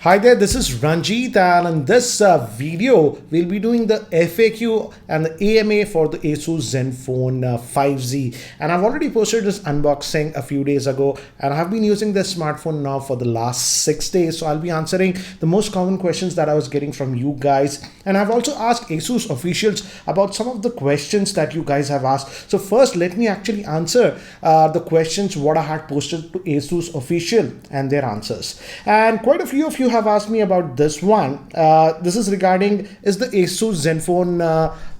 Hi there, this is Ranjit, and in this video, we'll be doing the FAQ and the AMA for the Asus Zenfone 5Z. And I've already posted this unboxing a few days ago, and I have been using this smartphone now for the last 6 days. So I'll be answering the most common questions that I was getting from you guys. And I've also asked Asus officials about some of the questions that you guys have asked. So first, let me actually answer the questions what I had posted to Asus official and their answers. And quite a few of you have asked me about this one. This is regarding, is the Asus Zenfone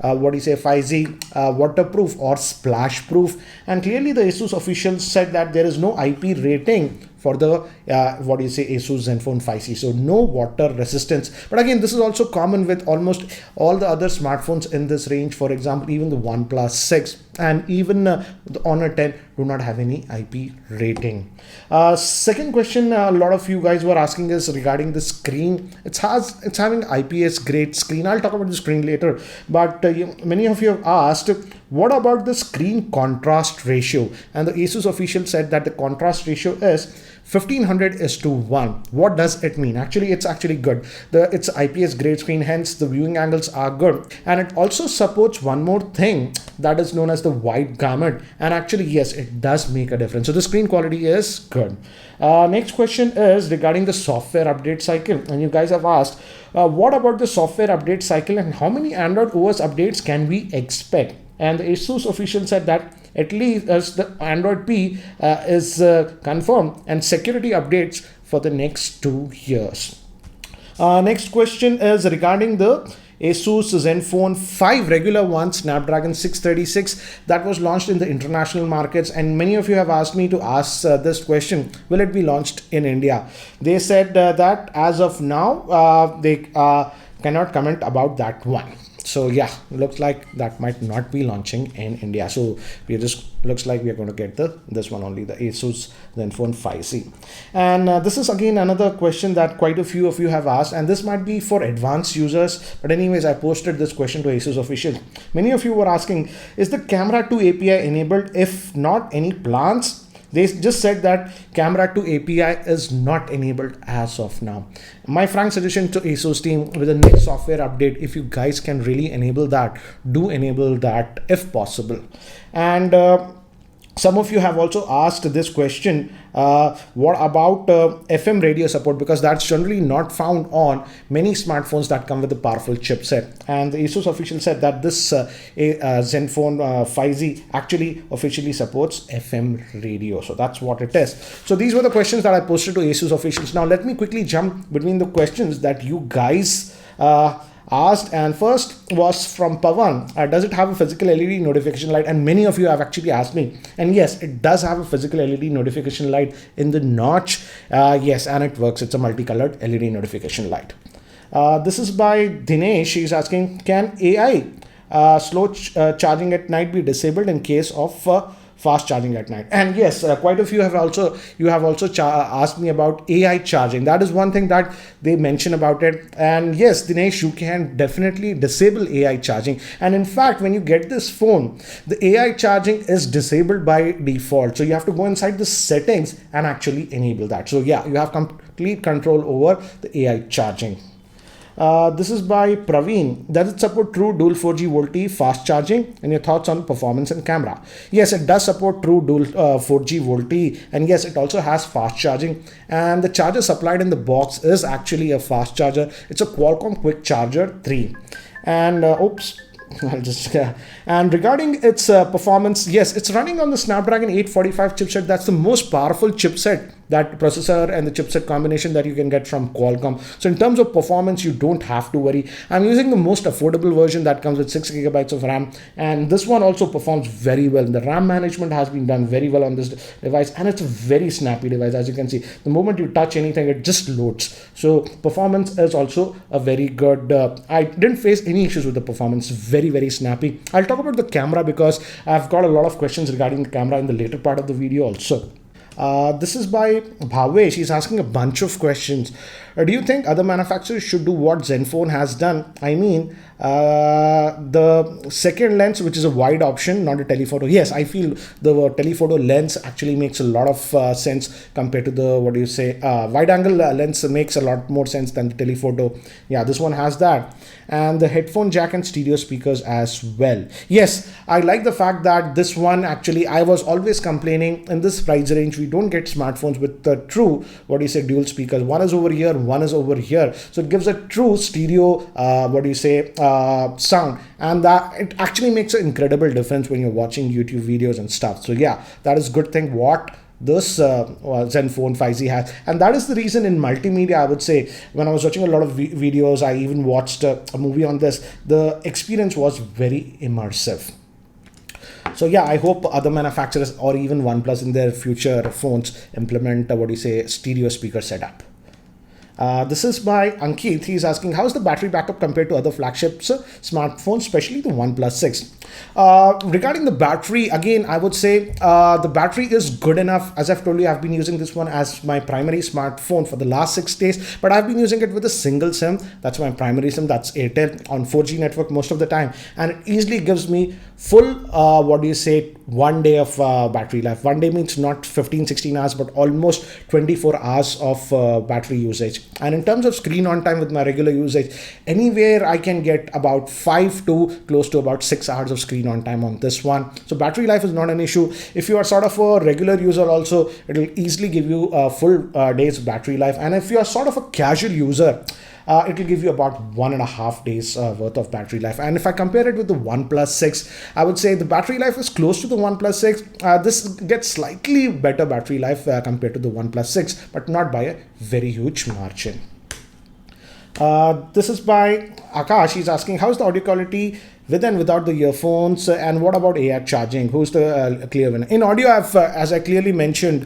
5Z waterproof or splash proof? And clearly the Asus officials said that there is no IP rating for the Asus Zenfone 5Z, so no water resistance. But again, this is also common with almost all the other smartphones in this range. For example, even the OnePlus 6 and even the Honor 10 do not have any IP rating. Second question a lot of you guys were asking is regarding the screen. It's having IPS grade screen. I'll talk about the screen later, but many of you have asked, what about the screen contrast ratio? And the Asus official said that the contrast ratio is 1500:1. What does it mean? Actually, it's actually good. It's IPS grade screen, hence the viewing angles are good. And it also supports one more thing that is known as the wide gamut. And actually, yes, it does make a difference. So the screen quality is good. Next question is regarding the software update cycle. And you guys have asked, what about the software update cycle and how many Android OS updates can we expect? And the Asus official said that at least as the Android P is confirmed and security updates for the next 2 years. Next question is regarding the Asus Zenfone 5 regular one, Snapdragon 636, that was launched in the international markets. And many of you have asked me to ask this question, will it be launched in India? They said that as of now, they cannot comment about that one. So yeah, looks like that might not be launching in India. So we looks like we are going to get this one only, the Asus Zenfone 5Z. And this is again another question that quite a few of you have asked, and this might be for advanced users. But anyways, I posted this question to Asus official. Many of you were asking, is the camera to API enabled? If not, any plans? They just said that camera to API is not enabled as of now. My frank suggestion to Asus team, with the next software update, if you guys can really enable that, do enable that if possible. And some of you have also asked this question, what about FM radio support? Because that's generally not found on many smartphones that come with a powerful chipset. And the Asus official said that this Zenfone 5Z actually officially supports FM radio. So that's what it is. So these were the questions that I posted to Asus officials. Now let me quickly jump between the questions that you guys asked. And first was from Pawan, does it have a physical LED notification light? And many of you have actually asked me, and yes, it does have a physical LED notification light in the notch. Yes, and it works. It's a multicolored LED notification light. This is by Dinesh. He's asking, can AI slow charging at night be disabled in case of fast charging at night? And yes, quite a few have also asked me about AI charging. That is one thing that they mention about it. And yes, Dinesh, you can definitely disable AI charging. And in fact, when you get this phone, the AI charging is disabled by default. So you have to go inside the settings and actually enable that. So yeah, you have complete control over the AI charging. This is by Praveen. Does it support true dual 4G VoLTE fast charging? And your thoughts on performance and camera? Yes, it does support true dual 4G VoLTE, and yes, it also has fast charging. And the charger supplied in the box is actually a fast charger. It's a Qualcomm Quick Charger 3. And and regarding its performance, yes, it's running on the Snapdragon 845 chipset. That's the most powerful chipset, that processor and the chipset combination that you can get from Qualcomm. So in terms of performance, you don't have to worry. I'm using the most affordable version that comes with 6 GB of RAM, and this one also performs very well. The RAM management has been done very well on this device, and it's a very snappy device. As you can see, the moment you touch anything, it just loads. So performance is also a very good. I didn't face any issues with the performance. Very snappy. I'll talk about the camera because I've got a lot of questions regarding the camera in the later part of the video also. This is by Bhavesh. He's asking a bunch of questions. Do you think other manufacturers should do what Zenfone has done? I mean, the second lens, which is a wide option, not a telephoto. Yes, I feel the telephoto lens actually makes a lot of sense compared to the, what do you say, wide angle lens makes a lot more sense than the telephoto. Yeah, this one has that. And the headphone jack and stereo speakers as well. Yes, I like the fact that this one actually, I was always complaining in this price range, we don't get smartphones with the true, what do you say, dual speakers. One is over here, one is over here. So it gives a true stereo, what do you say, sound. And that it actually makes an incredible difference when you're watching YouTube videos and stuff. So yeah, that is good thing what this Zenfone 5Z has, and that is the reason in multimedia, I would say, when I was watching a lot of videos, I even watched a movie on this, the experience was very immersive. So yeah, I hope other manufacturers or even OnePlus in their future phones implement what do you say, stereo speaker setup. This is by Ankit. He's asking, how's the battery backup compared to other flagships smartphones, especially the OnePlus 6? Regarding the battery, again, I would say the battery is good enough. As I've told you, I've been using this one as my primary smartphone for the last 6 days, but I've been using it with a single SIM. That's my primary SIM. That's Airtel on 4G network most of the time. And it easily gives me full, what do you say, 1 day of battery life. 1 day means not 15-16 hours, but almost 24 hours of battery usage. And in terms of screen on time with my regular usage, anywhere I can get about 5 to close to about 6 hours of screen on time on this one. So battery life is not an issue. If you are sort of a regular user also, it will easily give you a full day's battery life. And if you are sort of a casual user, it will give you about 1.5 days worth of battery life. And if I compare it with the OnePlus 6, I would say the battery life is close to the OnePlus 6. This gets slightly better battery life compared to the OnePlus 6, but not by a very huge margin. This is by Akash. He's asking, how's the audio quality with and without the earphones, and what about AI charging? Who's the clear winner? In audio, as I clearly mentioned,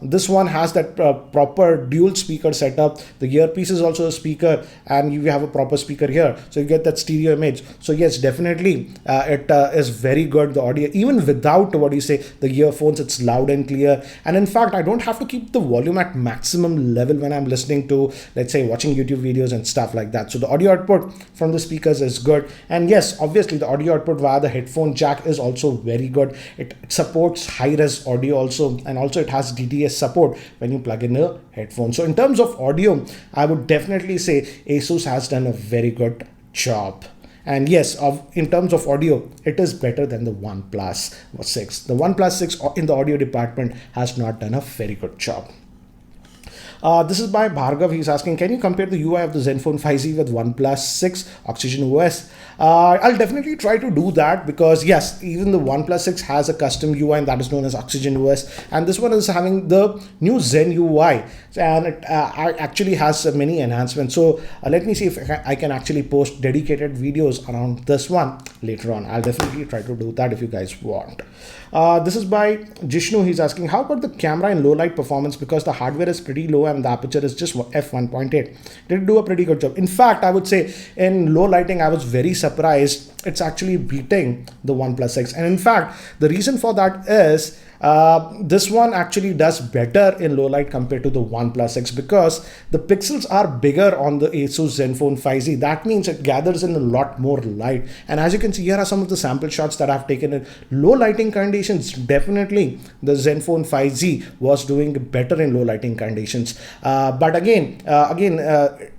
this one has that proper dual speaker setup. The earpiece is also a speaker, and you have a proper speaker here, so you get that stereo image. So yes, definitely it is very good. The audio, even without, what do you say, the earphones, it's loud and clear. And in fact, I don't have to keep the volume at maximum level when I'm listening to, let's say, watching YouTube videos and stuff like that. So the audio output from the speakers is good. And yes, obviously the audio output via the headphone jack is also very good. It supports high-res audio also, and also it has DTS support when you plug in a headphone. So in terms of audio, I would definitely say Asus has done a very good job. And yes, in terms of audio, it is better than the OnePlus 6. The OnePlus 6 in the audio department has not done a very good job. This is by Bhargav. He's asking, can you compare the UI of the Zenfone 5Z with OnePlus 6 Oxygen OS? I'll definitely try to do that, because yes, even the OnePlus 6 has a custom UI, and that is known as Oxygen OS. And this one is having the new Zen UI, and it actually has many enhancements. So let me see if I can actually post dedicated videos around this one later on. I'll definitely try to do that if you guys want. This is by Jishnu. He's asking, how about the camera in low light performance, because the hardware is pretty low and the aperture is just f1.8. Did it do a pretty good job? In fact, I would say in low lighting, I was very surprised. It's actually beating the OnePlus 6. And in fact, the reason for that is this one actually does better in low light compared to the OnePlus 6, because the pixels are bigger on the Asus Zenfone 5Z. That means it gathers in a lot more light. And as you can see, here are some of the sample shots that I've taken in low lighting conditions. Definitely the Zenfone 5Z was doing better in low lighting conditions. But again,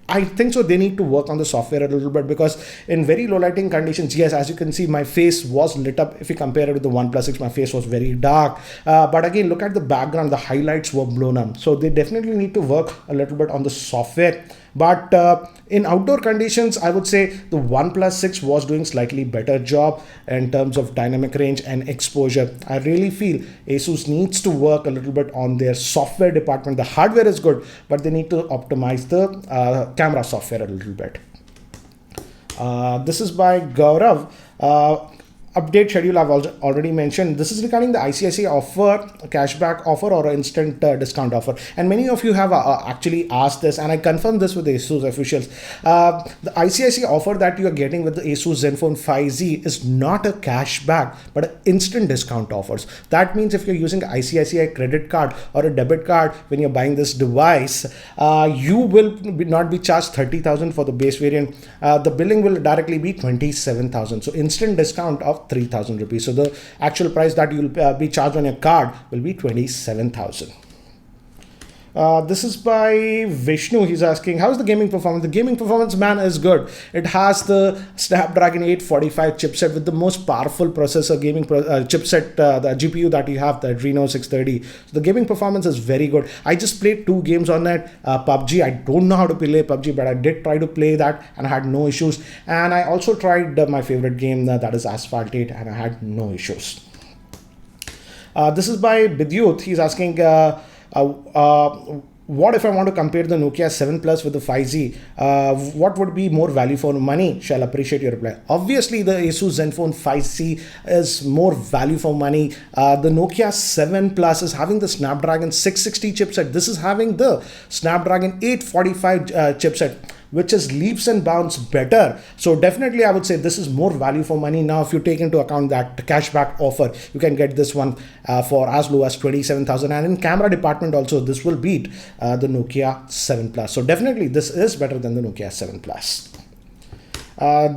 I think so they need to work on the software a little bit, because in very low lighting conditions, yes, as you can see, my face was lit up. If you compare it with the OnePlus 6, my face was very dark. But again, look at the background, the highlights were blown up. So they definitely need to work a little bit on the software. But in outdoor conditions, I would say the OnePlus 6 was doing slightly better job in terms of dynamic range and exposure. I really feel Asus needs to work a little bit on their software department. The hardware is good, but they need to optimize the camera software a little bit. This is by Gaurav. update schedule I've already mentioned. This is regarding the ICICI offer, cashback offer or instant discount offer. And many of you have actually asked this, and I confirmed this with the Asus officials. The ICICI offer that you are getting with the Asus Zenfone 5Z is not a cashback, but an instant discount offers. That means if you're using an ICICI credit card or a debit card when you're buying this device, you will not be charged 30,000 for the base variant. The billing will directly be 27,000. So instant discount of 3,000 rupees. So the actual price that you'll be charged on your card will be 27,000. This is by Vishnu. He's asking, how's the gaming performance? The gaming performance, man, is good. It has the Snapdragon 845 chipset with the most powerful processor gaming chipset, the GPU that you have, the Adreno 630. So the gaming performance is very good. I just played 2 games on that. PUBG, I don't know how to play PUBG, but I did try to play that and I had no issues. And I also tried my favorite game, that is Asphalt 8, and I had no issues. This is by Bidyut. He's asking, what if I want to compare the Nokia 7 Plus with the 5Z? What would be more value for money? Shall appreciate your reply. Obviously, the Asus Zenfone 5C is more value for money. The Nokia 7 Plus is having the Snapdragon 660 chipset. This is having the Snapdragon 845 chipset, which is leaps and bounds better. So definitely I would say this is more value for money. Now, if you take into account that cashback offer, you can get this one for as low as 27,000. And in camera department also, this will beat the Nokia 7 Plus. So definitely this is better than the Nokia 7 Plus.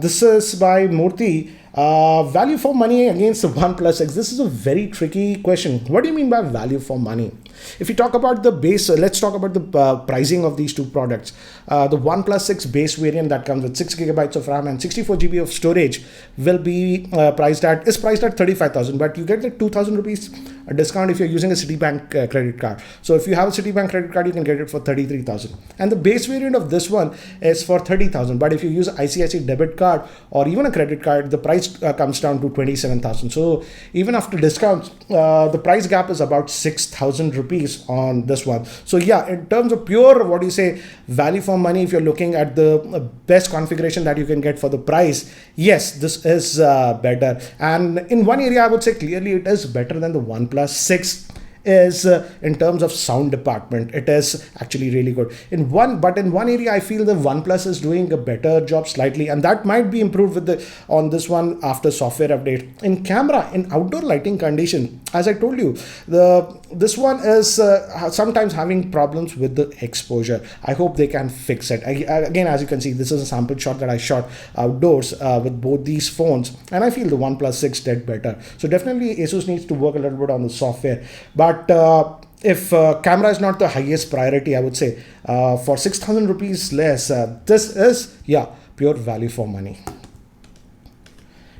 This is by Murthy. Value for money against the OnePlus 6. This is a very tricky question. What do you mean by value for money? If you talk about the base, let's talk about the pricing of these two products. The OnePlus 6 base variant that comes with 6 gigabytes of RAM and 64 GB of storage will be priced at 35,000, but you get the 2,000 rupees discount if you're using a Citibank credit card. So if you have a Citibank credit card, you can get it for 33,000. And the base variant of this one is for 30,000. But if you use ICICI debit card or even a credit card, the price comes down to 27,000. So even after discounts, the price gap is about 6,000 rupees on this one. So yeah, in terms of pure, value for money, if you're looking at the best configuration that you can get for the price, yes, this is better. And in one area, I would say clearly it is better than the OnePlus 6 is in terms of sound department. It is actually really good. In one area, I feel the OnePlus is doing a better job slightly, and that might be improved with on this one after software update. In camera, in outdoor lighting condition, as I told you, this one is sometimes having problems with the exposure. I hope they can fix it. Again, as you can see, this is a sample shot that I shot outdoors with both these phones, and I feel the OnePlus 6 did better. So definitely Asus needs to work a little bit on the software. But if camera is not the highest priority, I would say for 6,000 rupees less, this is, pure value for money.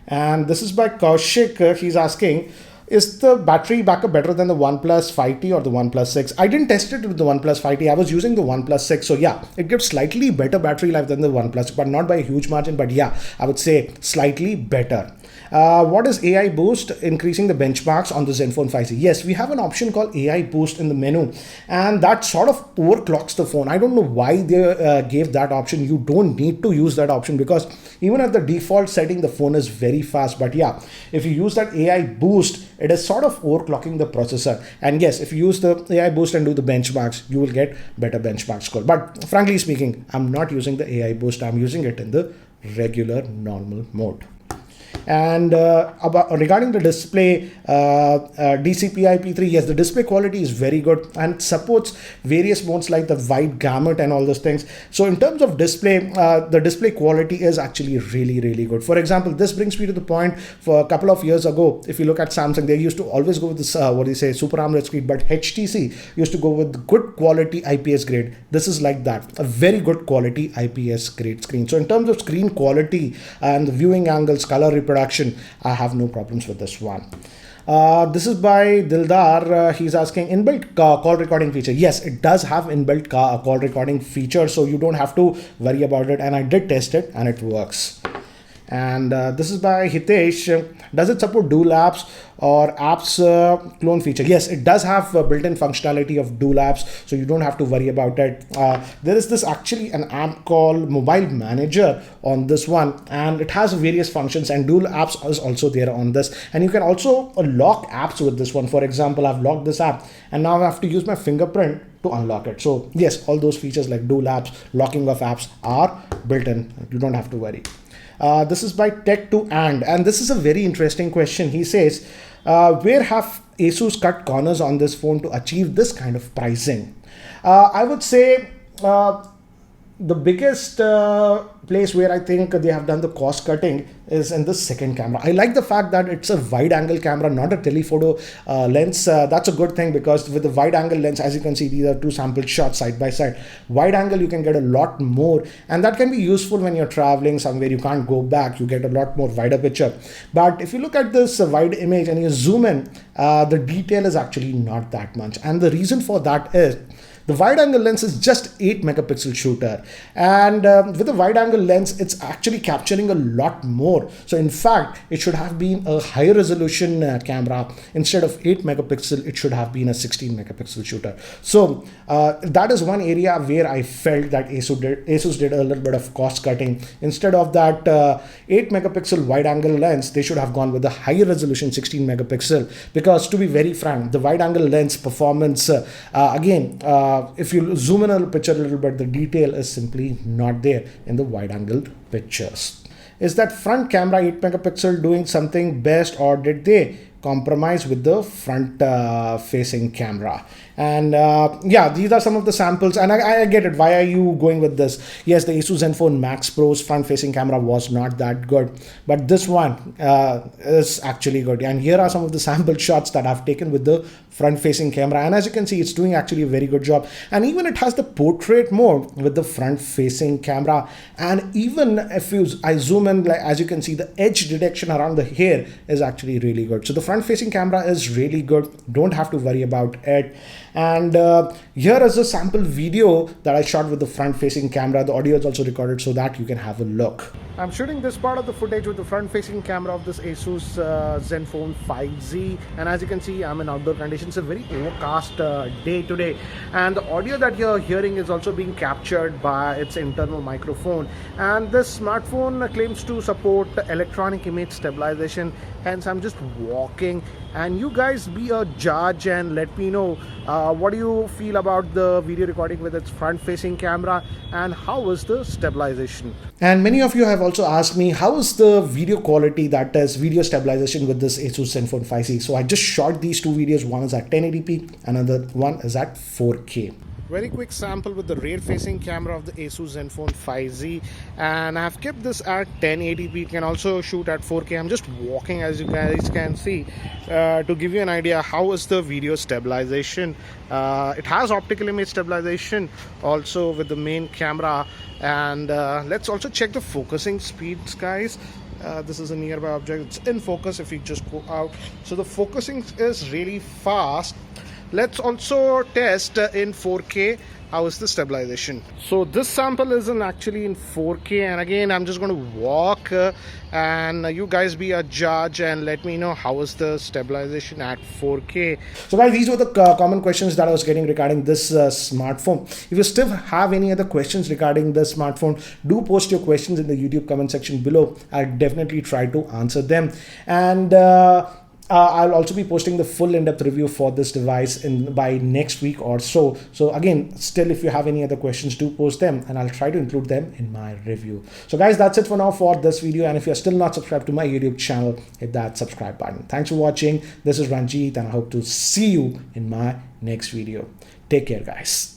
And this is by Kaushik. He's asking, is the battery backup better than the OnePlus 5T or the OnePlus 6? I didn't test it with the OnePlus 5T. I was using the OnePlus 6. So yeah, it gives slightly better battery life than the OnePlus, but not by a huge margin. But yeah, I would say slightly better. What is AI Boost? Increasing the benchmarks on the Zenfone 5C. Yes, we have an option called AI Boost in the menu, and that sort of overclocks the phone. I don't know why they gave that option. You don't need to use that option because even at the default setting, the phone is very fast. But yeah, if you use that AI Boost, it is sort of overclocking the processor. And yes, if you use the AI Boost and do the benchmarks, you will get better benchmark score. But frankly speaking, I'm not using the AI Boost. I'm using it in the regular normal mode. And regarding the display, DCI-P3, yes, the display quality is very good and it supports various modes like the wide gamut and all those things. So in terms of display, the display quality is actually really, really good. For example, this brings me to the point, for a couple of years ago, if you look at Samsung, they used to always go with this, Super AMOLED screen, but HTC used to go with good quality IPS grade. This is like that, a very good quality IPS grade screen. So in terms of screen quality and the viewing angles, color reproduction, I have no problems with this one. This is by Dildar. He's asking, inbuilt call recording feature. Yes, it does have inbuilt call recording feature, so you don't have to worry about it. And I did test it and it works. And this is by Hitesh. Does it support dual apps or apps clone feature? Yes, it does have built-in functionality of dual apps, so you don't have to worry about it. There is this actually an app called Mobile Manager on this one, and it has various functions, and dual apps is also there on this. And you can also lock apps with this one. For example, I've locked this app and now I have to use my fingerprint to unlock it. So yes, all those features like dual apps, locking of apps are built in. You don't have to worry. This is by Tech to and this is a very interesting question. He says, where have Asus cut corners on this phone to achieve this kind of pricing? I would say the biggest place where I think they have done the cost cutting is in the second camera. I like the fact that it's a wide angle camera, not a telephoto lens. That's a good thing, because with the wide angle lens, as you can see, these are two sample shots side by side. Wide angle, you can get a lot more, and that can be useful when you're traveling somewhere you can't go back. You get a lot more wider picture. But if you look at this wide image and you zoom in, the detail is actually not that much. And the reason for that is the wide angle lens is just 8 megapixel shooter, and with the wide angle lens, it's actually capturing a lot more. So in fact, it should have been a higher resolution camera. Instead of 8 megapixel, it should have been a 16 megapixel shooter. So that is one area where I felt that Asus did a little bit of cost cutting. Instead of that 8 megapixel wide angle lens, they should have gone with the higher resolution 16 megapixel, because to be very frank, the wide angle lens performance, again, if you zoom in a picture a little bit, the detail is simply not there in the wide angle pictures. Is that front camera 8 megapixel doing something best, or did they compromise with the front facing camera? And yeah, these are some of the samples, and I get it. Why are you going with this? Yes, the Asus Zenfone Max Pro's front facing camera was not that good, but this one is actually good. And here are some of the sample shots that I've taken with the front facing camera, and as you can see, it's doing actually a very good job. And even it has the portrait mode with the front facing camera, and even if I zoom in, like, as you can see, the edge detection around the hair is actually really good. So the front facing camera is really good. Don't have to worry about it. And here is a sample video that I shot with the front facing camera. The audio is also recorded so that you can have a look. I'm shooting this part of the footage with the front facing camera of this Asus Zenfone 5Z, and as you can see, I'm in outdoor conditions. A very overcast day today, and the audio that you're hearing is also being captured by its internal microphone. And this smartphone claims to support electronic image stabilization, hence I'm just walking, and you guys be a judge and let me know what do you feel about the video recording with its front facing camera, and how is the stabilization. And many of you have also asked me, how is the video quality, that is video stabilization, with this Asus Zenfone 5Z. So I just shot these two videos. One is at 1080p, another one is at 4K. Very quick sample with the rear facing camera of the Asus Zenfone 5Z, and I have kept this at 1080p. It can also shoot at 4K. I'm just walking, as you guys can see, to give you an idea how is the video stabilization. It has optical image stabilization also with the main camera, and let's also check the focusing speeds, guys. This is a nearby object. It's in focus if you just go out, so the focusing is really fast. Let's also test in 4K how is the stabilization. So this sample is actually in 4K, and again I'm just going to walk and you guys be a judge and let me know how is the stabilization at 4K. So guys, these were the common questions that I was getting regarding this smartphone. If you still have any other questions regarding the smartphone, do post your questions in the YouTube comment section below. I'll definitely try to answer them. And I'll also be posting the full in-depth review for this device by next week or so. So again, still, if you have any other questions, do post them and I'll try to include them in my review. So guys, that's it for now for this video. And if you're still not subscribed to my YouTube channel, hit that subscribe button. Thanks for watching. This is Ranjit, and I hope to see you in my next video. Take care, guys.